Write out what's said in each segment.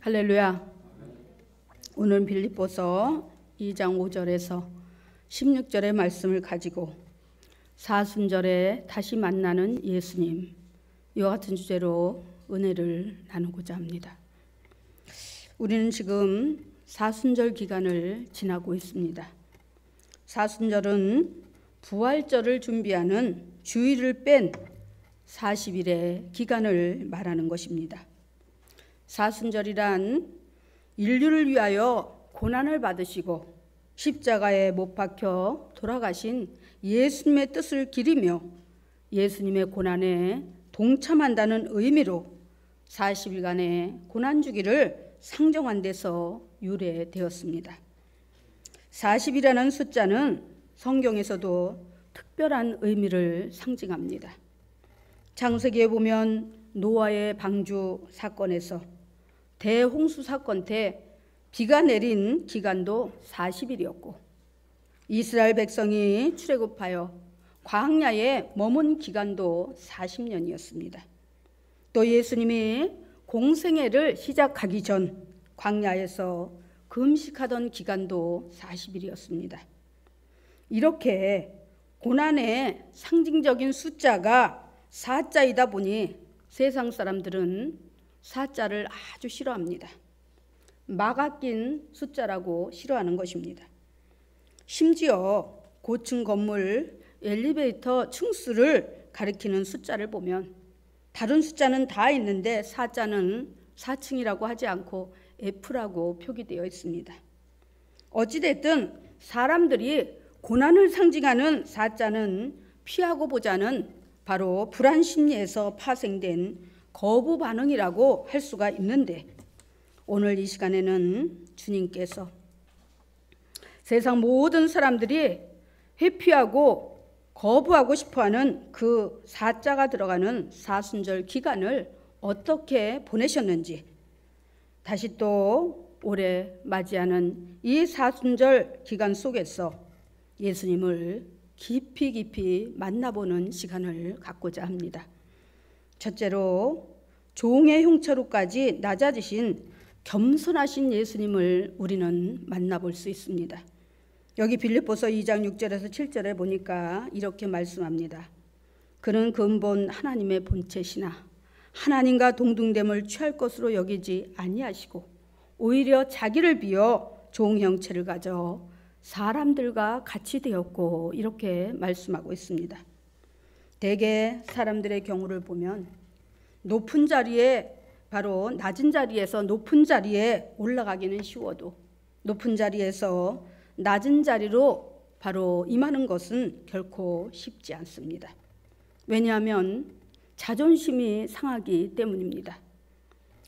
할렐루야. 오늘 빌립보서 2장 5절에서 16절의 말씀을 가지고 사순절에 다시 만나는 예수님, 이와 같은 주제로 은혜를 나누고자 합니다. 우리는 지금 사순절 기간을 지나고 있습니다. 사순절은 부활절을 준비하는 주일을 뺀 40일의 기간을 말하는 것입니다. 사순절이란 인류를 위하여 고난을 받으시고 십자가에 못 박혀 돌아가신 예수님의 뜻을 기리며 예수님의 고난에 동참한다는 의미로 40일간의 고난주기를 상정한 데서 유래되었습니다. 40이라는 숫자는 성경에서도 특별한 의미를 상징합니다. 창세기에 보면 노아의 방주 사건에서 대홍수 사건 때 비가 내린 기간도 40일이었고 이스라엘 백성이 출애굽하여 광야에 머문 기간도 40년이었습니다. 또 예수님이 공생애를 시작하기 전 광야에서 금식하던 기간도 40일이었습니다. 이렇게 고난의 상징적인 숫자가 4자이다 보니 세상 사람들은 4자를 아주 싫어합니다. 막 아낀 숫자라고 싫어하는 것입니다. 심지어 고층 건물 엘리베이터 층수를 가리키는 숫자를 보면 다른 숫자는 다 있는데 4자는 4층이라고 하지 않고 F라고 표기되어 있습니다. 어찌됐든 사람들이 고난을 상징하는 4자는 피하고 보자는 바로 불안 심리에서 파생된 거부 반응이라고 할 수가 있는데 오늘 이 시간에는 주님께서 세상 모든 사람들이 회피하고 거부하고 싶어하는 그 4자가 들어가는 사순절 기간을 어떻게 보내셨는지 다시 또 올해 맞이하는 이 사순절 기간 속에서 예수님을 깊이 만나보는 시간을 갖고자 합니다. 첫째로 종의 형체로까지 낮아지신 겸손하신 예수님을 우리는 만나볼 수 있습니다. 여기 빌립보서 2장 6절에서 7절에 보니까 이렇게 말씀합니다. 그는 근본 하나님의 본체시나 하나님과 동등됨을 취할 것으로 여기지 아니하시고 오히려 자기를 비어 종 형체를 가져 사람들과 같이 되었고 이렇게 말씀하고 있습니다. 대개 사람들의 경우를 보면 높은 자리에 바로 낮은 자리에서 높은 자리에 올라가기는 쉬워도 높은 자리에서 낮은 자리로 바로 임하는 것은 결코 쉽지 않습니다. 왜냐하면 자존심이 상하기 때문입니다.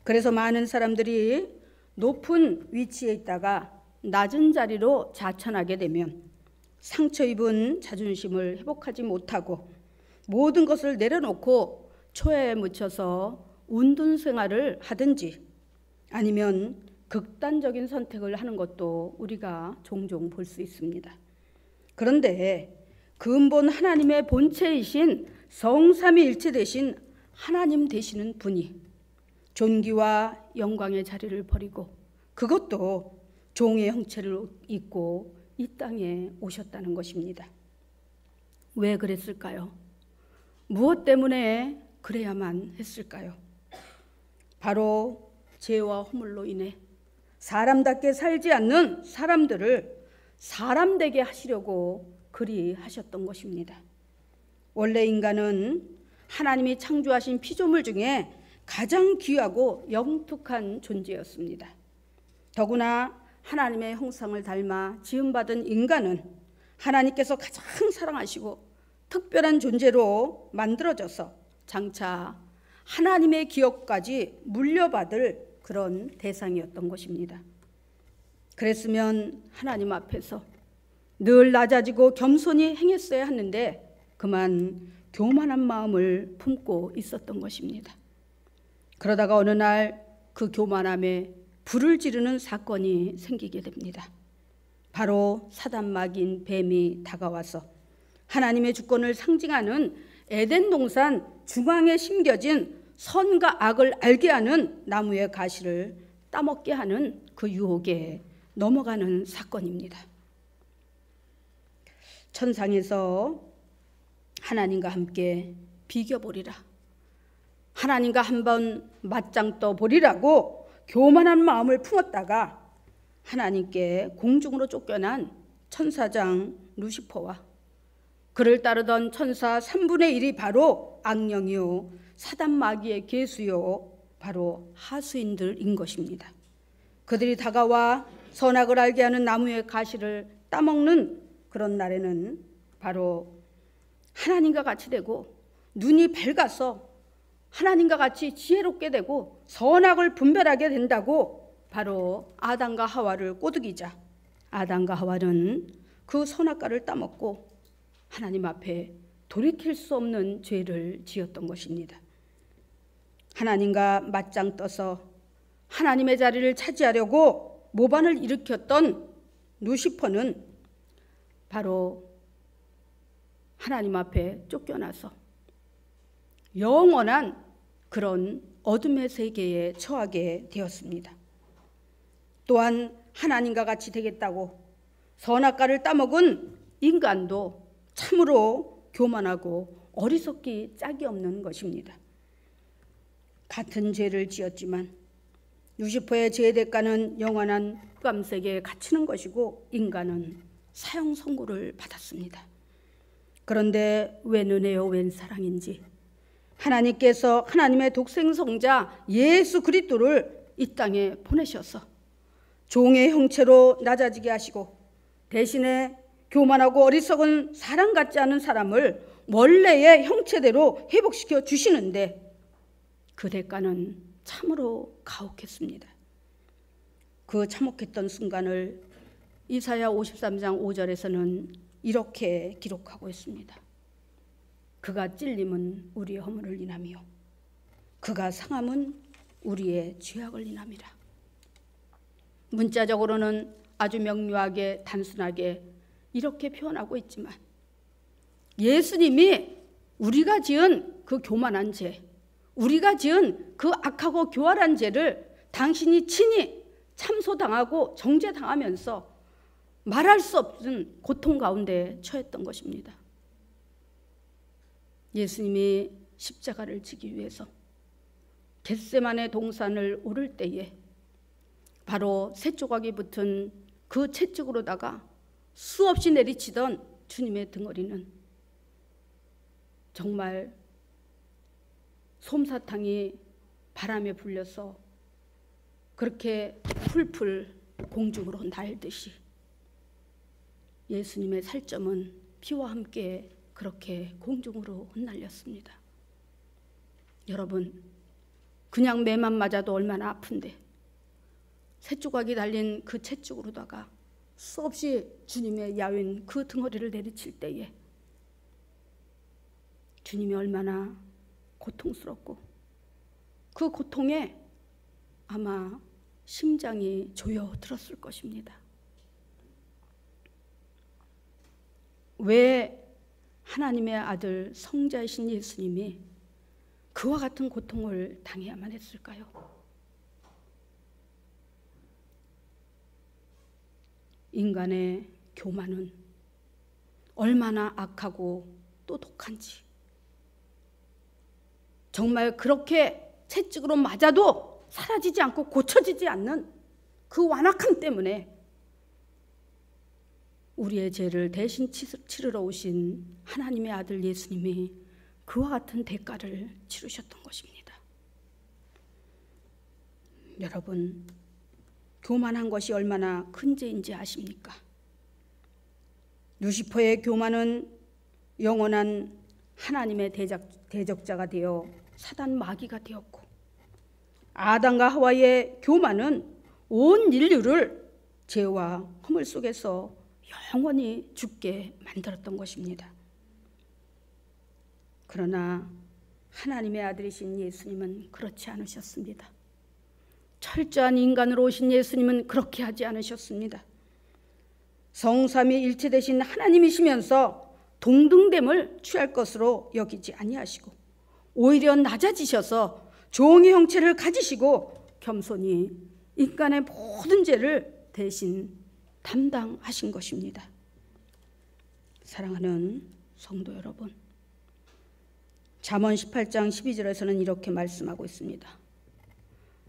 그래서 많은 사람들이 높은 위치에 있다가 낮은 자리로 자천하게 되면 상처 입은 자존심을 회복하지 못하고 모든 것을 내려놓고 초해에 묻혀서 운동 생활을 하든지 아니면 극단적인 선택을 하는 것도 우리가 종종 볼 수 있습니다. 그런데 근본 하나님의 본체이신 성삼위일체 되신 하나님 되시는 분이 존귀와 영광의 자리를 버리고 그것도 종의 형체를 입고 이 땅에 오셨다는 것입니다. 왜 그랬을까요? 무엇 때문에 그래야만 했을까요? 바로 죄와 허물로 인해 사람답게 살지 않는 사람들을 사람되게 하시려고 그리 하셨던 것입니다. 원래 인간은 하나님이 창조하신 피조물 중에 가장 귀하고 영특한 존재였습니다. 더구나 하나님의 형상을 닮아 지음받은 인간은 하나님께서 가장 사랑하시고 특별한 존재로 만들어져서 장차 하나님의 기업까지 물려받을 그런 대상이었던 것입니다. 그랬으면 하나님 앞에서 늘 낮아지고 겸손히 행했어야 하는데 그만 교만한 마음을 품고 있었던 것입니다. 그러다가 어느 날 그 교만함에 불을 지르는 사건이 생기게 됩니다. 바로 사단마귀인 뱀이 다가와서 하나님의 주권을 상징하는 에덴 동산 중앙에 심겨진 선과 악을 알게 하는 나무의 가시를 따먹게 하는 그 유혹에 넘어가는 사건입니다. 천상에서 하나님과 함께 비겨보리라, 하나님과 한번 맞짱 떠보리라고 교만한 마음을 품었다가 하나님께 공중으로 쫓겨난 천사장 루시퍼와 그를 따르던 천사 3분의 1이 바로 악령이요 사단 마귀의 계수요 바로 하수인들인 것입니다. 그들이 다가와 선악을 알게 하는 나무의 가시를 따먹는 그런 날에는 바로 하나님과 같이 되고 눈이 밝아서 하나님과 같이 지혜롭게 되고 선악을 분별하게 된다고 바로 아담과 하와를 꼬드기자 아담과 하와는 그 선악과를 따먹고 하나님 앞에 돌이킬 수 없는 죄를 지었던 것입니다. 하나님과 맞짱 떠서 하나님의 자리를 차지하려고 모반을 일으켰던 루시퍼는 바로 하나님 앞에 쫓겨나서 영원한 그런 어둠의 세계에 처하게 되었습니다. 또한 하나님과 같이 되겠다고 선악과를 따먹은 인간도 참으로 교만하고 어리석기 짝이 없는 것입니다. 같은 죄를 지었지만 루시퍼의 죄의 대가는 영원한 흑암세계에 갇히는 것이고 인간은 사형 선고를 받았습니다. 그런데 웬 은혜요 웬 사랑인지 하나님께서 하나님의 독생성자 예수 그리스도를 이 땅에 보내셔서 종의 형체로 낮아지게 하시고 대신에 교만하고 어리석은 사람 같지 않은 사람을 원래의 형체대로 회복시켜 주시는데 그 대가는 참으로 가혹했습니다. 그 참혹했던 순간을 이사야 53장 5절에서는 이렇게 기록하고 있습니다. 그가 찔림은 우리의 허물을 인하며 그가 상함은 우리의 죄악을 인함이라. 문자적으로는 아주 명료하게 단순하게 이렇게 표현하고 있지만 예수님이 우리가 지은 그 교만한 죄, 우리가 지은 그 악하고 교활한 죄를 당신이 친히 참소당하고 정죄당하면서 말할 수 없는 고통 가운데 처했던 것입니다. 예수님이 십자가를 지기 위해서 겟세마네 동산을 오를 때에 바로 새 조각이 붙은 그 채찍으로다가 수없이 내리치던 주님의 등허리는 정말 솜사탕이 바람에 불려서 그렇게 풀풀 공중으로 날듯이 예수님의 살점은 피와 함께 그렇게 공중으로 흩날렸습니다. 여러분, 그냥 매만 맞아도 얼마나 아픈데 쇠조각이 달린 그 채찍으로다가 수없이 주님의 야윈 그 등허리를 내리칠 때에 주님이 얼마나 고통스럽고 그 고통에 아마 심장이 조여들었을 것입니다. 왜 하나님의 아들 성자이신 예수님이 그와 같은 고통을 당해야만 했을까요? 인간의 교만은 얼마나 악하고 또 독한지, 정말 그렇게 채찍으로 맞아도 사라지지 않고 고쳐지지 않는 그 완악함 때문에 우리의 죄를 대신 치르러 오신 하나님의 아들 예수님이 그와 같은 대가를 치르셨던 것입니다. 여러분, 교만한 것이 얼마나 큰 죄인지 아십니까? 루시퍼의 교만은 영원한 하나님의 대적자가 되어 사단 마귀가 되었고, 아담과 하와의 교만은 온 인류를 죄와 허물 속에서 영원히 죽게 만들었던 것입니다. 그러나 하나님의 아들이신 예수님은 그렇지 않으셨습니다. 철저한 인간으로 오신 예수님은 그렇게 하지 않으셨습니다. 성삼위 일체 되신 하나님이시면서 동등됨을 취할 것으로 여기지 아니하시고 오히려 낮아지셔서 종의 형체를 가지시고 겸손히 인간의 모든 죄를 대신 담당하신 것입니다. 사랑하는 성도 여러분, 잠언 18장 12절에서는 이렇게 말씀하고 있습니다.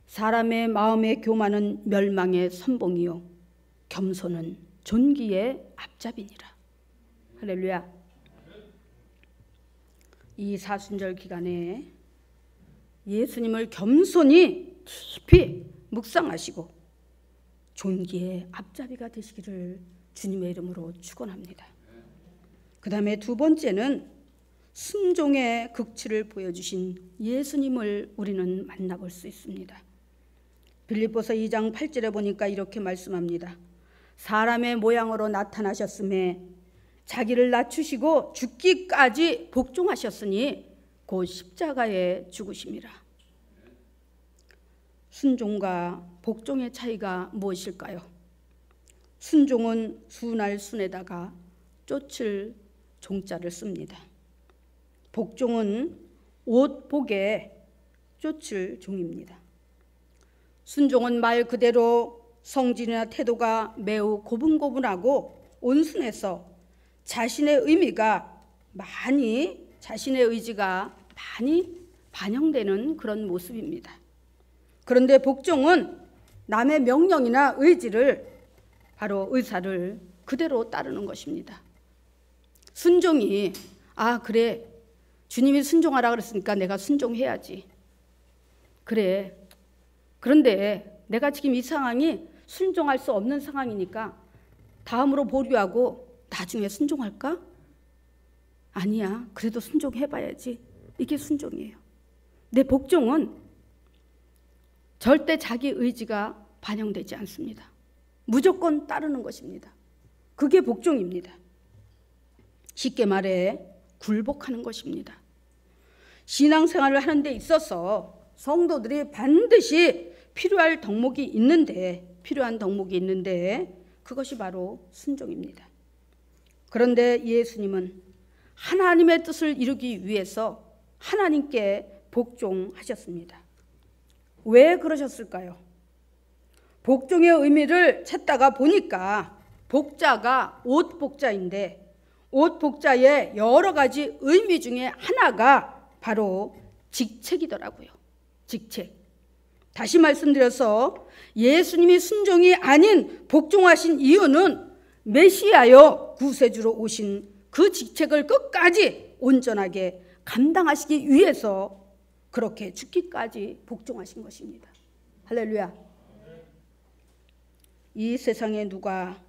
사람의 마음의 교만은 멸망의 선봉이요 겸손은 존귀의 앞잡이니라. 할렐루야. 이 사순절 기간에 예수님을 겸손히 깊이 묵상하시고 존귀의 앞잡이가 되시기를 주님의 이름으로 축원합니다. 그 다음에 두 번째는 순종의 극치를 보여주신 예수님을 우리는 만나볼 수 있습니다. 빌립보서 2장 8절에 보니까 이렇게 말씀합니다. 사람의 모양으로 나타나셨음에 자기를 낮추시고 죽기까지 복종하셨으니 곧 십자가에 죽으심이라. 순종과 복종의 차이가 무엇일까요? 순종은 순할 순에다가 쫓을 종자를 씁니다. 복종은 옷 복에 쫓을 종입니다. 순종은 말 그대로 성질이나 태도가 매우 고분고분하고 온순해서 자신의 의지가 많이 반영되는 그런 모습입니다. 그런데 복종은 남의 명령이나 의사를 그대로 따르는 것입니다. 순종이 그래 주님이 순종하라 그랬으니까 내가 순종해야지. 그래 그런데 내가 지금 이 상황이 순종할 수 없는 상황이니까 다음으로 보류하고 나중에 순종할까? 아니야. 그래도 순종해봐야지. 이게 순종이에요. 내 복종은 절대 자기 의지가 반영되지 않습니다. 무조건 따르는 것입니다. 그게 복종입니다. 쉽게 말해 굴복하는 것입니다. 신앙생활을 하는 데 있어서 성도들이 반드시 필요한 덕목이 있는데 그것이 바로 순종입니다. 그런데 예수님은 하나님의 뜻을 이루기 위해서 하나님께 복종하셨습니다. 왜 그러셨을까요? 복종의 의미를 찾다가 보니까 복자가 옷 복자인데 옷 복자의 여러 가지 의미 중에 하나가 바로 직책이더라고요. 직책. 다시 말씀드려서 예수님이 순종이 아닌 복종하신 이유는 메시아여 구세주로 오신 그 직책을 끝까지 온전하게 감당하시기 위해서 그렇게 죽기까지 복종하신 것입니다. 할렐루야. 이 세상에 누가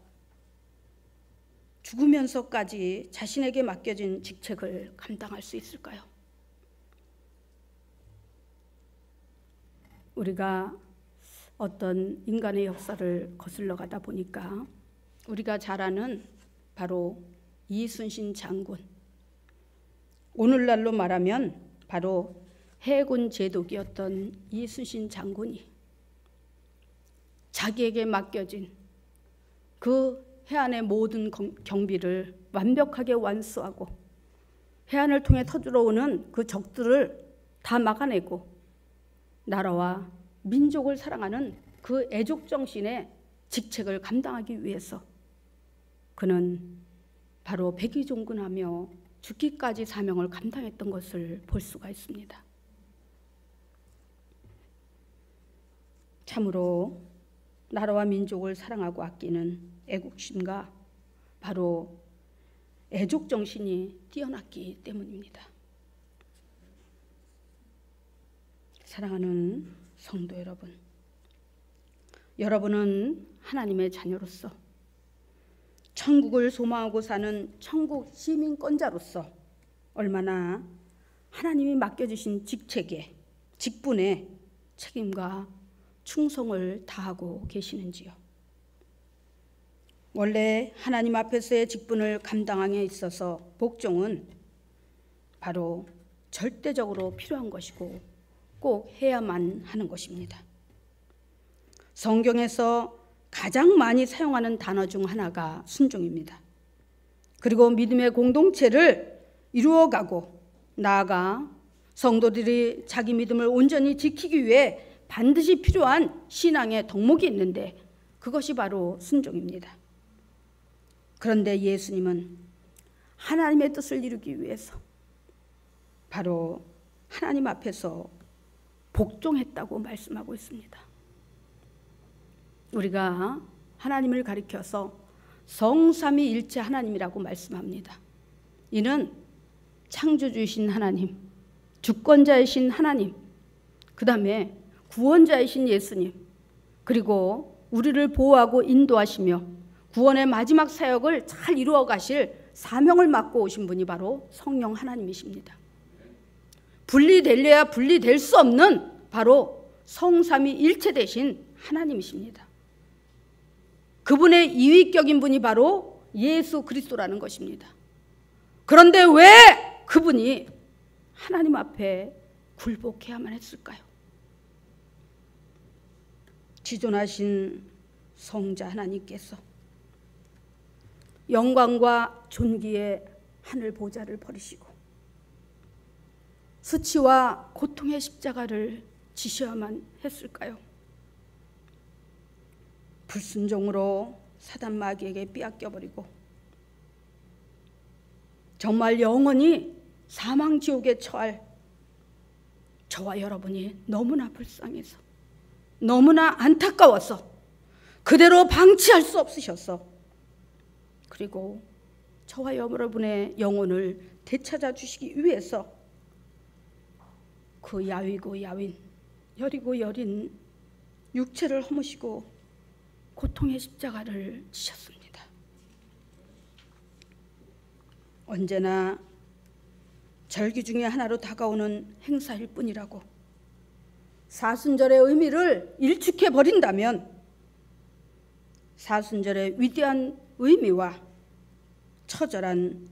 죽으면서까지 자신에게 맡겨진 직책을 감당할 수 있을까요? 우리가 어떤 인간의 역사를 거슬러 가다 보니까 우리가 잘 아는 바로 이순신 장군, 오늘날로 말하면 바로 해군 제독이었던 이순신 장군이 자기에게 맡겨진 그 해안의 모든 경비를 완벽하게 완수하고 해안을 통해 터들어오는 그 적들을 다 막아내고 나라와 민족을 사랑하는 그 애족 정신의 직책을 감당하기 위해서 그는 바로 백의종군하며 죽기까지 사명을 감당했던 것을 볼 수가 있습니다. 참으로 나라와 민족을 사랑하고 아끼는 애국심과 바로 애족 정신이 뛰어났기 때문입니다. 사랑하는 성도 여러분, 여러분은 하나님의 자녀로서 천국을 소망하고 사는 천국 시민권자로서 얼마나 하나님이 맡겨주신 직책에, 직분에 책임과 충성을 다하고 계시는지요. 원래 하나님 앞에서의 직분을 감당함에 있어서 복종은 바로 절대적으로 필요한 것이고 꼭 해야만 하는 것입니다. 성경에서 가장 많이 사용하는 단어 중 하나가 순종입니다. 그리고 믿음의 공동체를 이루어가고 나아가 성도들이 자기 믿음을 온전히 지키기 위해 반드시 필요한 신앙의 덕목이 있는데 그것이 바로 순종입니다. 그런데 예수님은 하나님의 뜻을 이루기 위해서 바로 하나님 앞에서 복종했다고 말씀하고 있습니다. 우리가 하나님을 가리켜서 성삼위일체 하나님이라고 말씀합니다. 이는 창조주이신 하나님, 주권자이신 하나님, 그 다음에 구원자이신 예수님, 그리고 우리를 보호하고 인도하시며 구원의 마지막 사역을 잘 이루어 가실 사명을 맡고 오신 분이 바로 성령 하나님이십니다. 분리될래야 분리될 수 없는 바로 성삼위일체 되신 하나님이십니다. 그분의 이위격인 분이 바로 예수 그리스도라는 것입니다. 그런데 왜 그분이 하나님 앞에 굴복해야만 했을까요? 지존하신 성자 하나님께서 영광과 존귀의 하늘 보좌를 버리시고 수치와 고통의 십자가를 지셔야만 했을까요? 불순종으로 사단 마귀에게 빼앗겨버리고 정말 영원히 사망지옥에 처할 저와 여러분이 너무나 불쌍해서 너무나 안타까워서 그대로 방치할 수 없으셔서 그리고 저와 여러분의 영혼을 되찾아 주시기 위해서 그 야위고 야윈 여리고 여린 육체를 허무시고 고통의 십자가를 지셨습니다. 언제나 절기 중에 하나로 다가오는 행사일 뿐이라고 사순절의 의미를 일축해 버린다면 사순절의 위대한 의미와 처절한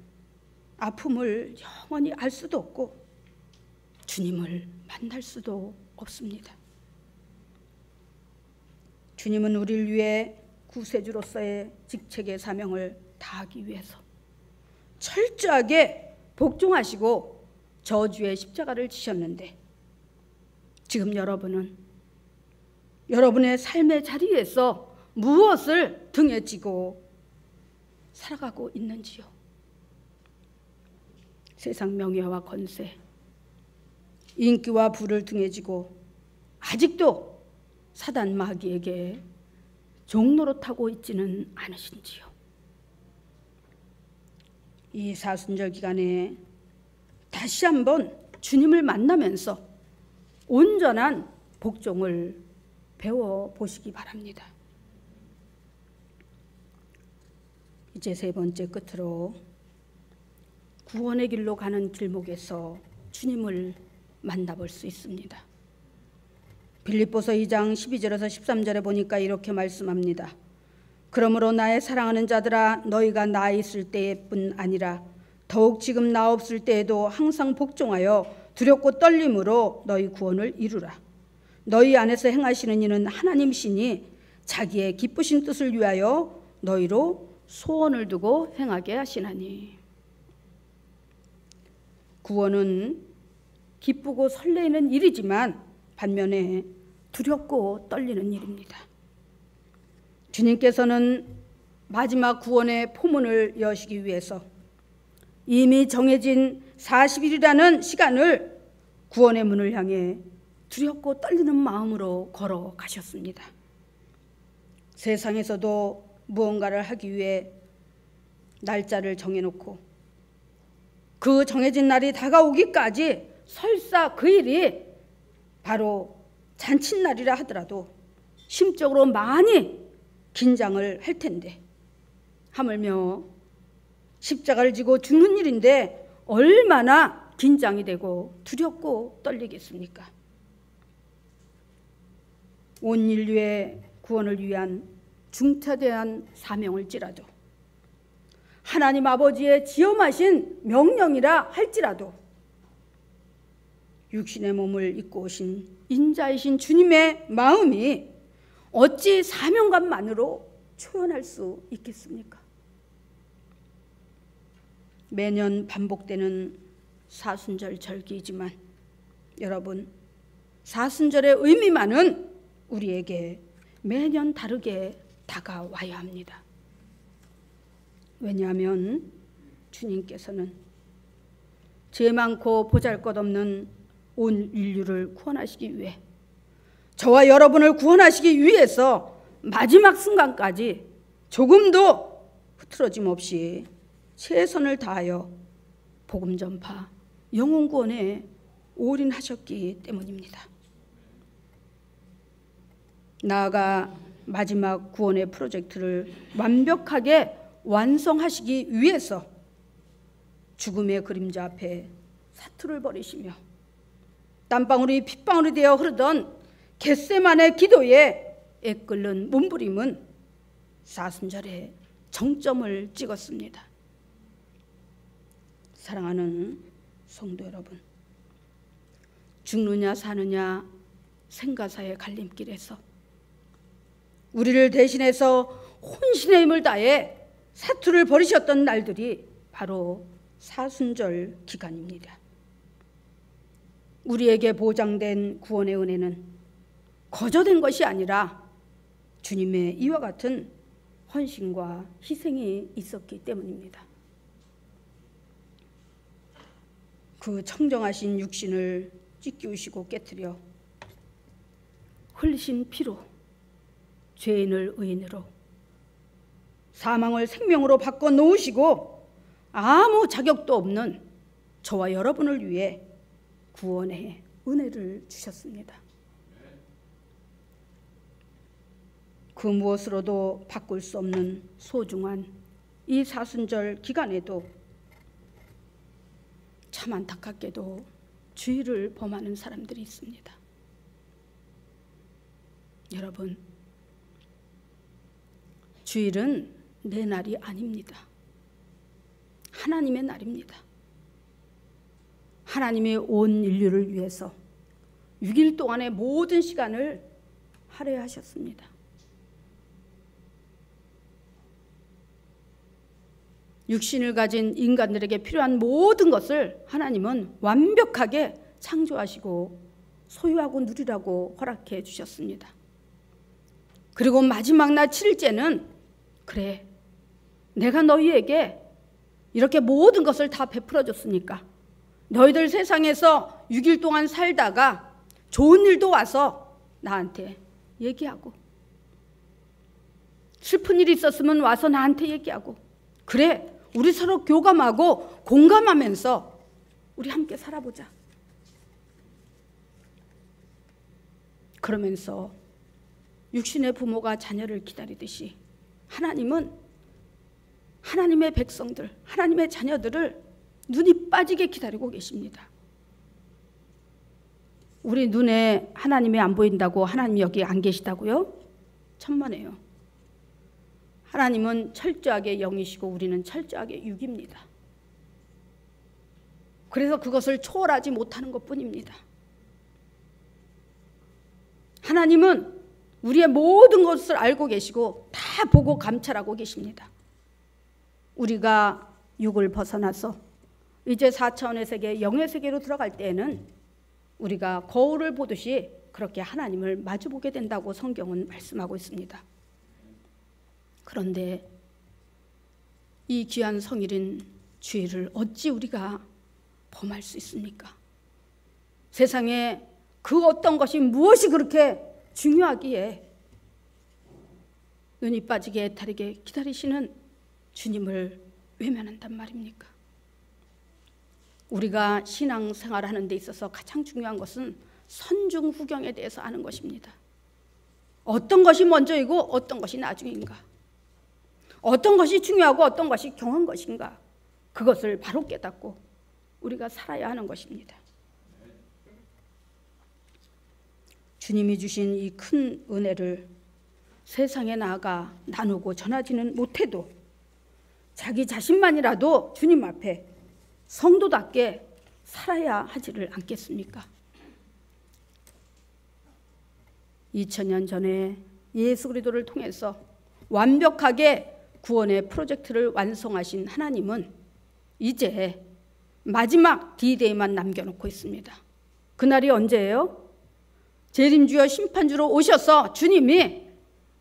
아픔을 영원히 알 수도 없고 주님을 만날 수도 없습니다. 주님은 우리를 위해 구세주로서의 직책의 사명을 다하기 위해서 철저하게 복종하시고 저주의 십자가를 지셨는데 지금 여러분은 여러분의 삶의 자리에서 무엇을 등에 지고 살아가고 있는지요? 세상 명예와 권세, 인기와 부를 등에 지고 아직도 사단 마귀에게 종노릇하고 있지는 않으신지요? 이 사순절 기간에 다시 한번 주님을 만나면서 온전한 복종을 배워보시기 바랍니다. 이제 세 번째 끝으로 구원의 길로 가는 길목에서 주님을 만나볼 수 있습니다. 빌립보서 2장 12절에서 13절에 보니까 이렇게 말씀합니다. 그러므로 나의 사랑하는 자들아 너희가 나 있을 때뿐 아니라 더욱 지금 나 없을 때에도 항상 복종하여 두렵고 떨림으로 너희 구원을 이루라. 너희 안에서 행하시는 이는 하나님이시니 자기의 기쁘신 뜻을 위하여 너희로 소원을 두고 행하게 하시나니. 구원은 기쁘고 설레이는 일이지만 반면에 두렵고 떨리는 일입니다. 주님께서는 마지막 구원의 포문을 여시기 위해서 이미 정해진 40일이라는 시간을 구원의 문을 향해 두렵고 떨리는 마음으로 걸어가셨습니다. 세상에서도 무언가를 하기 위해 날짜를 정해놓고 그 정해진 날이 다가오기까지 설사 그 일이 바로 잔칫날이라 하더라도 심적으로 많이 긴장을 할 텐데 하물며 십자가를 지고 죽는 일인데 얼마나 긴장이 되고 두렵고 떨리겠습니까? 온 인류의 구원을 위한 중차대한 사명을지라도 하나님 아버지의 지엄하신 명령이라 할지라도 육신의 몸을 입고 오신 인자이신 주님의 마음이 어찌 사명감만으로 초연할 수 있겠습니까? 매년 반복되는 사순절 절기이지만 여러분 사순절의 의미만은 우리에게 매년 다르게 다가와야 합니다. 왜냐하면 주님께서는 죄 많고 보잘것없는 온 인류를 구원하시기 위해, 저와 여러분을 구원하시기 위해서 마지막 순간까지 조금도 흐트러짐 없이 최선을 다하여 복음 전파, 영혼 구원에 올인하셨기 때문입니다. 나아가 마지막 구원의 프로젝트를 완벽하게 완성하시기 위해서 죽음의 그림자 앞에 사투를 벌이시며 땀방울이 핏방울이 되어 흐르던 겟세마네 기도에 애끓는 몸부림은 사순절에 정점을 찍었습니다. 사랑하는 성도 여러분, 죽느냐 사느냐 생가사의 갈림길에서 우리를 대신해서 혼신의 힘을 다해 사투를 벌이셨던 날들이 바로 사순절 기간입니다. 우리에게 보장된 구원의 은혜는 거저된 것이 아니라 주님의 이와 같은 헌신과 희생이 있었기 때문입니다. 그 청정하신 육신을 찢기우시고 깨뜨려 흘리신 피로 죄인을 의인으로, 사망을 생명으로 바꿔놓으시고 아무 자격도 없는 저와 여러분을 위해 구원의 은혜를 주셨습니다. 그 무엇으로도 바꿀 수 없는 소중한 이 사순절 기간에도 참 안타깝게도 주의를 범하는 사람들이 있습니다. 여러분, 주일은 내 날이 아닙니다. 하나님의 날입니다. 하나님이 온 인류를 위해서 6일 동안의 모든 시간을 할애하셨습니다. 육신을 가진 인간들에게 필요한 모든 것을 하나님은 완벽하게 창조하시고 소유하고 누리라고 허락해 주셨습니다. 그리고 마지막 날 7일째는 그래, 내가 너희에게 이렇게 모든 것을 다 베풀어 줬으니까 너희들 세상에서 6일 동안 살다가 좋은 일도 와서 나한테 얘기하고, 슬픈 일이 있었으면 와서 나한테 얘기하고, 그래, 우리 서로 교감하고 공감하면서 우리 함께 살아보자. 그러면서 육신의 부모가 자녀를 기다리듯이 하나님은 하나님의 백성들, 하나님의 자녀들을 눈이 빠지게 기다리고 계십니다. 우리 눈에 하나님이 안 보인다고 하나님이 여기 안 계시다고요? 천만에요. 하나님은 철저하게 영이시고 우리는 철저하게 육입니다. 그래서 그것을 초월하지 못하는 것뿐입니다. 하나님은 우리의 모든 것을 알고 계시고 다 보고 감찰하고 계십니다. 우리가 육을 벗어나서 이제 4차원의 세계, 영의 세계로 들어갈 때에는 우리가 거울을 보듯이 그렇게 하나님을 마주보게 된다고 성경은 말씀하고 있습니다. 그런데 이 귀한 성일인 주일을 어찌 우리가 범할 수 있습니까? 세상에 그 어떤 것이 무엇이 그렇게 중요하기에 눈이 빠지게 애타르게 기다리시는 주님을 외면한단 말입니까? 우리가 신앙생활하는 데 있어서 가장 중요한 것은 선중후경에 대해서 아는 것입니다. 어떤 것이 먼저이고 어떤 것이 나중인가? 어떤 것이 중요하고 어떤 것이 경한 것인가? 그것을 바로 깨닫고 우리가 살아야 하는 것입니다. 주님이 주신 이 큰 은혜를 세상에 나아가 나누고 전하지는 못해도 자기 자신만이라도 주님 앞에 성도답게 살아야 하지를 않겠습니까? 2000년 전에 예수 그리스도를 통해서 완벽하게 구원의 프로젝트를 완성하신 하나님은 이제 마지막 D-Day만 남겨놓고 있습니다. 그날이 언제예요? 재림주여 심판주로 오셔서 주님이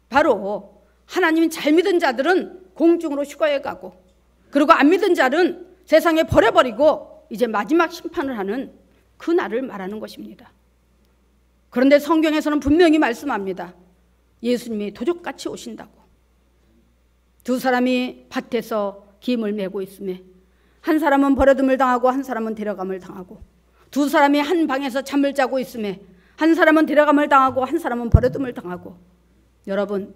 바로 하나님 잘 믿은 자들은 공중으로 휴가에 가고, 그리고 안 믿은 자는 세상에 버려버리고 이제 마지막 심판을 하는 그 날을 말하는 것입니다. 그런데 성경에서는 분명히 말씀합니다. 예수님이 도적같이 오신다고. 두 사람이 밭에서 김을 메고 있음에 한 사람은 버려둠을 당하고 한 사람은 데려감을 당하고, 두 사람이 한 방에서 잠을 자고 있음에 한 사람은 데려감을 당하고 한 사람은 버려둠을 당하고. 여러분,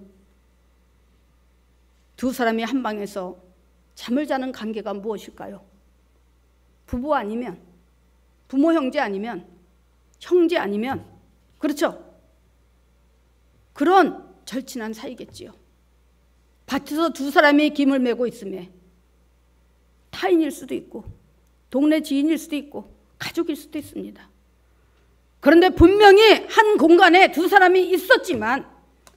두 사람이 한 방에서 잠을 자는 관계가 무엇일까요? 부부 아니면, 부모 형제 아니면, 형제 아니면, 그렇죠? 그런 절친한 사이겠지요. 밭에서 두 사람이 김을 메고 있음에 타인일 수도 있고 동네 지인일 수도 있고 가족일 수도 있습니다. 그런데 분명히 한 공간에 두 사람이 있었지만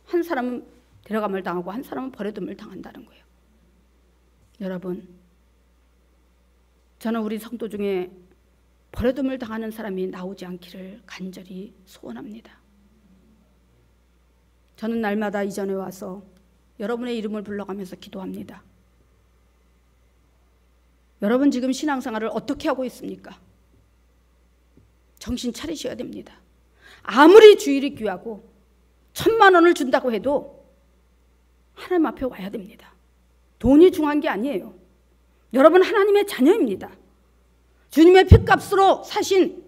한 사람은 데려감을 당하고 한 사람은 버려둠을 당한다는 거예요. 여러분, 저는 우리 성도 중에 버려둠을 당하는 사람이 나오지 않기를 간절히 소원합니다. 저는 날마다 이 전에 와서 여러분의 이름을 불러가면서 기도합니다. 여러분 지금 신앙생활을 어떻게 하고 있습니까? 정신 차리셔야 됩니다. 아무리 주일이 귀하고 1,000만 원을 준다고 해도 하나님 앞에 와야 됩니다. 돈이 중요한 게 아니에요. 여러분 하나님의 자녀입니다. 주님의 핏값으로 사신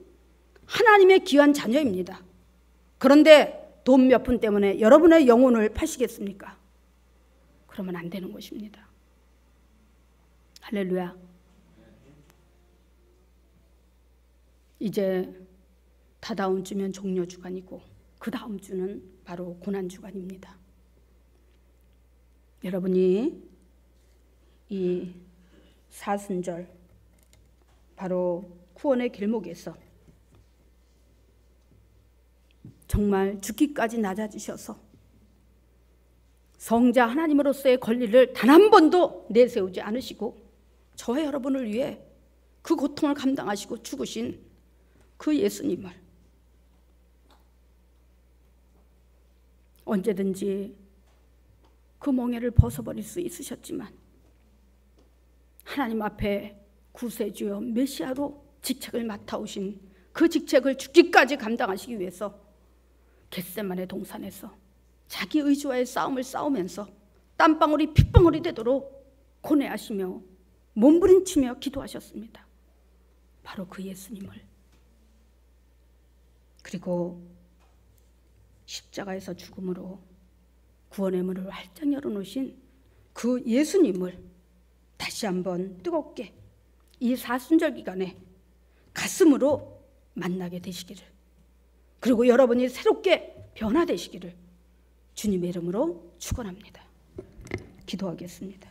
하나님의 귀한 자녀입니다. 그런데 돈 몇 푼 때문에 여러분의 영혼을 파시겠습니까? 그러면 안 되는 것입니다. 할렐루야. 이제 다다음 주면 종려주간이고 그 다음 주는 바로 고난주간입니다. 여러분이 이 사순절, 바로 구원의 길목에서 정말 죽기까지 낮아지셔서 성자 하나님으로서의 권리를 단 한 번도 내세우지 않으시고 저와 여러분을 위해 그 고통을 감당하시고 죽으신 그 예수님을 언제든지 그 멍에를 벗어버릴 수 있으셨지만 하나님 앞에 구세주여 메시아로 직책을 맡아오신 그 직책을 죽기까지 감당하시기 위해서 겟세마네 동산에서 자기 의지와의 싸움을 싸우면서 땀방울이 핏방울이 되도록 고뇌하시며 몸부림치며 기도하셨습니다. 바로 그 예수님을, 그리고 십자가에서 죽음으로 구원의 문을 활짝 열어놓으신 그 예수님을 다시 한번 뜨겁게 이 사순절 기간에 가슴으로 만나게 되시기를, 그리고 여러분이 새롭게 변화되시기를 주님의 이름으로 축원합니다. 기도하겠습니다.